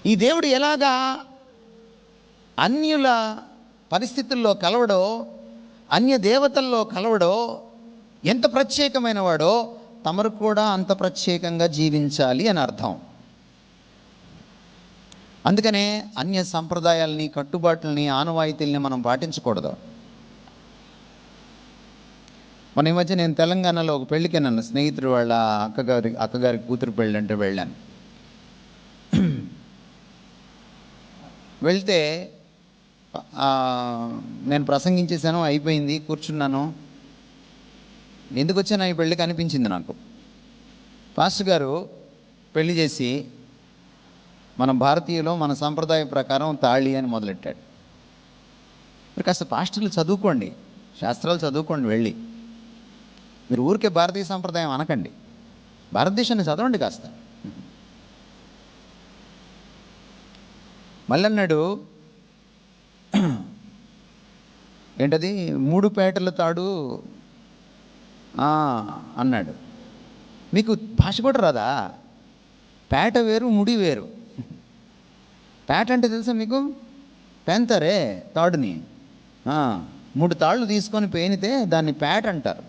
ఈ దేవుడు ఎలాగా అన్యుల పరిస్థితుల్లో కలవడో, అన్య దేవతల్లో కలవడో, ఎంత ప్రత్యేకమైన వాడో తమరు కూడా అంత ప్రత్యేకంగా జీవించాలి అని అర్థం. అందుకనే అన్య సంప్రదాయాల్ని, కట్టుబాట్లని, ఆనవాయితీల్ని మనం పాటించకూడదు. మన ఈ మధ్య నేను తెలంగాణలో ఒక పెళ్ళికి నన్ను స్నేహితుడు వాళ్ళ అక్కగారి కూతురు పెళ్ళి అంటే వెళ్ళాను. వెళ్తే నేను ప్రసంగించేసాను, అయిపోయింది, కూర్చున్నాను. ఎందుకు వచ్చాను ఈ పెళ్ళికి అనిపించింది నాకు. పాస్టర్ గారు పెళ్లి చేసి మన భారతీయులు మన సంప్రదాయం ప్రకారం తాళి అని మొదలెట్టాడు. మీరు కాస్త పాస్టర్లు చదువుకోండి, శాస్త్రాలు చదువుకోండి, వెళ్ళి మీరు ఊరికే భారతీయ సంప్రదాయం అనకండి, భారతదేశాన్ని చదవండి కాస్త. మళ్ళీ అన్నాడు, ఏంటది 3 పేటల తాడు అన్నాడు. మీకు భాష కూడా రాదా? పేట వేరు, ముడి వేరు. పేట అంటే తెలుసా మీకు? పేంతారే తాడుని 3 తాళ్ళు తీసుకొని పేనితే దాన్ని పేట అంటారు.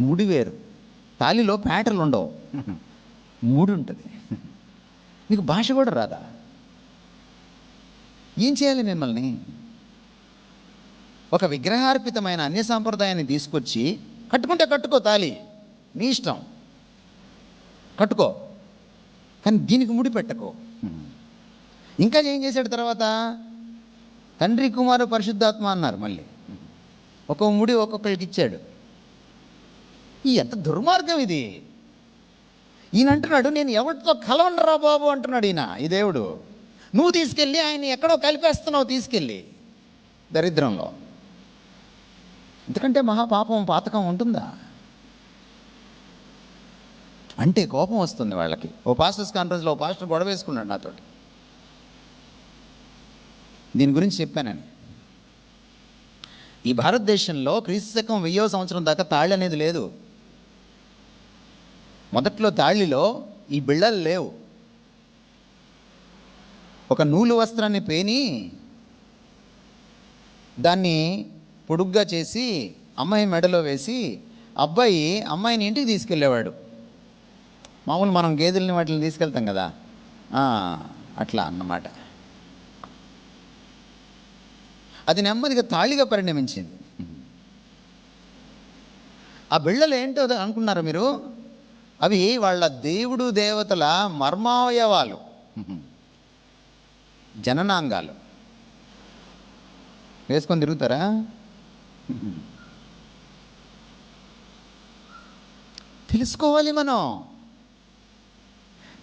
ముడి వేరు. తాలిలో పేటలు ఉండవు, ముడి ఉంటుంది. మీకు భాష కూడా రాదా? ఏం చేయాలి మిమ్మల్ని? ఒక విగ్రహార్పితమైన అన్య సాంప్రదాయాన్ని తీసుకొచ్చి కట్టుకుంటే కట్టుకో, తాలి నీ ఇష్టం, కట్టుకో, కానీ దీనికి ముడి పెట్టకో. ఇంకా ఏం చేశాడు తర్వాత? తండ్రి, కుమారు, పరిశుద్ధాత్మ అన్నారు. మళ్ళీ ఒక్కొక్క ముడి ఒక్కొక్కరికి ఇచ్చాడు. ఈ ఎంత దుర్మార్గం ఇది! ఈయన అంటున్నాడు, నేను ఎవరితో కలవనరా బాబు అంటున్నాడు ఈయన, ఈ దేవుడు. నువ్వు తీసుకెళ్ళి ఆయన ఎక్కడో కలిపేస్తున్నావు, తీసుకెళ్ళి దరిద్రంలో. ఎందుకంటే మహాపాపం, పాతకం ఉంటుందా? అంటే కోపం వస్తుంది వాళ్ళకి. ఓ పాస్టర్స్ కాన్ఫరెన్స్లో ఓ పాస్టర్ గొడవ వేసుకున్నాడు నాతోటి. దీని గురించి చెప్పానని. ఈ భారతదేశంలో క్రీస్తు శకం 1000వ సంవత్సరం దాకా తాళి అనేది లేదు. మొదట్లో తాళిలో ఈ బిళ్ళలు లేవు. ఒక నూలు వస్త్రాన్ని పేని దాన్ని పొడుగ్గా చేసి అమ్మాయి మెడలో వేసి అబ్బాయి అమ్మాయిని ఇంటికి తీసుకెళ్ళేవాడు. మామూలు మనం గేదెల్ని వాటిని తీసుకెళ్తాం కదా, అట్లా అన్నమాట. అది నెమ్మదిగా తాళిగా పరిణమించింది. ఆ బిళ్ళలు ఏంటో అనుకున్నారా మీరు? అవి వాళ్ళ దేవుడు దేవతల మర్మావయవాలు, జననాంగాలు. వేసుకొని తిరుగుతారా? తెలుసుకోవాలి మనం.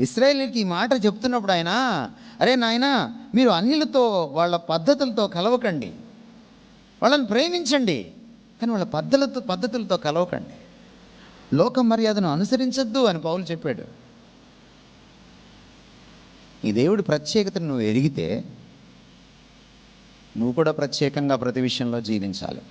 ఇశ్రాయేలుకి ఈ మాట చెప్తున్నప్పుడు ఆయన, అరే నాయనా, మీరు అన్యులతో వాళ్ళ పద్ధతులతో కలవకండి, వాళ్ళని ప్రేమించండి, కానీ వాళ్ళ పద్ధతులతో కలవకండి, లోక మర్యాదను అనుసరించద్దు అని పౌలు చెప్పాడు. ఈ దేవుడి ప్రత్యేకతను నువ్వు ఎరిగితే నువ్వు కూడా ప్రత్యేకంగా ప్రతి విషయంలో జీవించాలి.